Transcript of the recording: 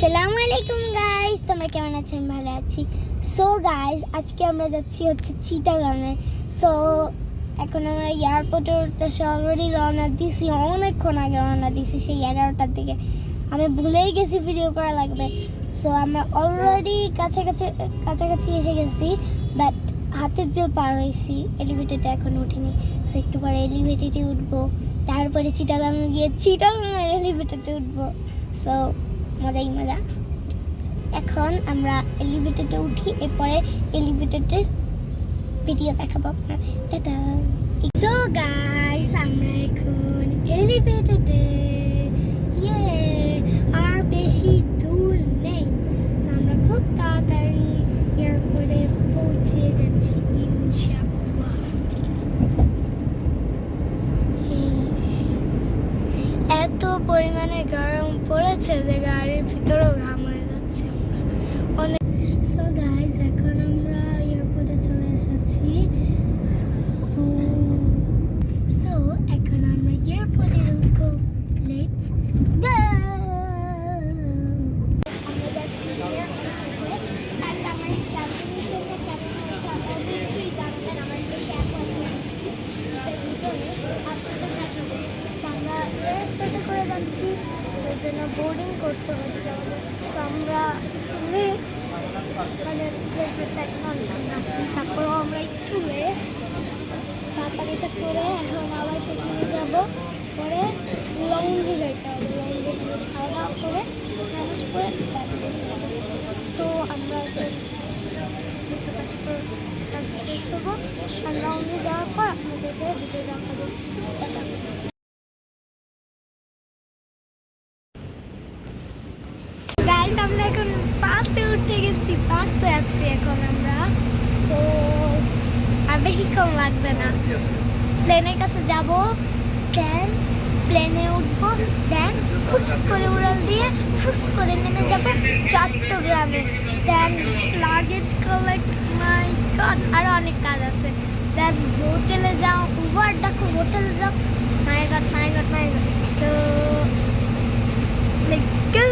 আসসালামু আলাইকুম গাইস, তোমরা কেমন আছো? আমি ভালো আছি। সো গাইস, আজকে আমরা যাচ্ছি চিটাগাঙে। সো এখন আমরা এয়ারপোর্টের উদ্দেশ্যে অলরেডি রওনা দিছি, অনেকক্ষণ আগে রওনা দিছি, সেই 11টার দিকে। আমি ভুলেই গেছি ভিডিও করা লাগবে। সো আমরা অলরেডি কাছাকাছি এসে গেছি, বাট হাতের জেল পার হয়েছি। এলিভেটেডে এখন উঠিনি। সো একটু পরে এলিভেটেডে উঠবো, তারপরে চিটাগাঙে গিয়ে চিটাগাঙের এলিভেটেডে উঠবো। সো মজাই মজা। এখন আমরা এলিভেটেডে উঠি, এরপরে এলিভেটেডের ভিডিও দেখাবো আপনাদের। টাটা। সো গাইস, আমরা এখন এলিভেটেডে, আর বেশি দূর নেই। So, আমরা খুব তাড়াতাড়ি এয়ারপোর্টে পৌঁছে যাচ্ছি ইনশাআল্লাহ। এই যে এত পরিমাণে গরম পড়েছে যে গাড়ির ভিতরেও ঘাম হয়ে যাচ্ছে। আমরা অনেক সো গাইস, এখন আমরা এয়ারপোর্টে চলে এসেছি। সো এখন আমরা এয়ারপোর্টে ঢুকবো। Let's go. আমরা যাচ্ছি এয়ারপোর্টে। আর আমার ক্যাবিনেশনটা কেমন হয়েছে আপনারা নিশ্চয়ই জানবেন। আমার একটা ক্যাব আছে ভিতরে, আপনাদের দেখাবো। আমরা এয়ারপোর্টে করে যাচ্ছি, সেই জন্য বোর্ডিং করতে হচ্ছে আমাদের। সো আমরা মানে তারপরেও আমরা একটু তাড়াতাড়িটা করে এখন আবার নিয়ে যাবো। পরে লঞ্চে যাইতে হবে, লঞ্চে গিয়ে খাওয়া দাওয়া করে ম্যানেজ করে। সো আমরা কাজ শেষ করবো, আর লঞ্চে যাওয়ার পর আপনাদেরকে ভিডিও দেখাবো। গাইস, আমরা এখন বাসে উঠে গেছি, বাসে আছি এখন আমরা। সো আর বেশিক্ষণ লাগবে না, প্লেনের কাছে যাব, দেন প্লেনে উঠবো, দেন ফুস করে উড়াল দিয়ে ফুস করে নেমে যাবো চট্টগ্রামে। দেন লাগেজ কালেক্ট, মাই গড, আরও অনেক কাজ আছে। দেন হোটেলে যাও, উবার ডাকো, হোটেলে যাও, মাই গড। So let's go.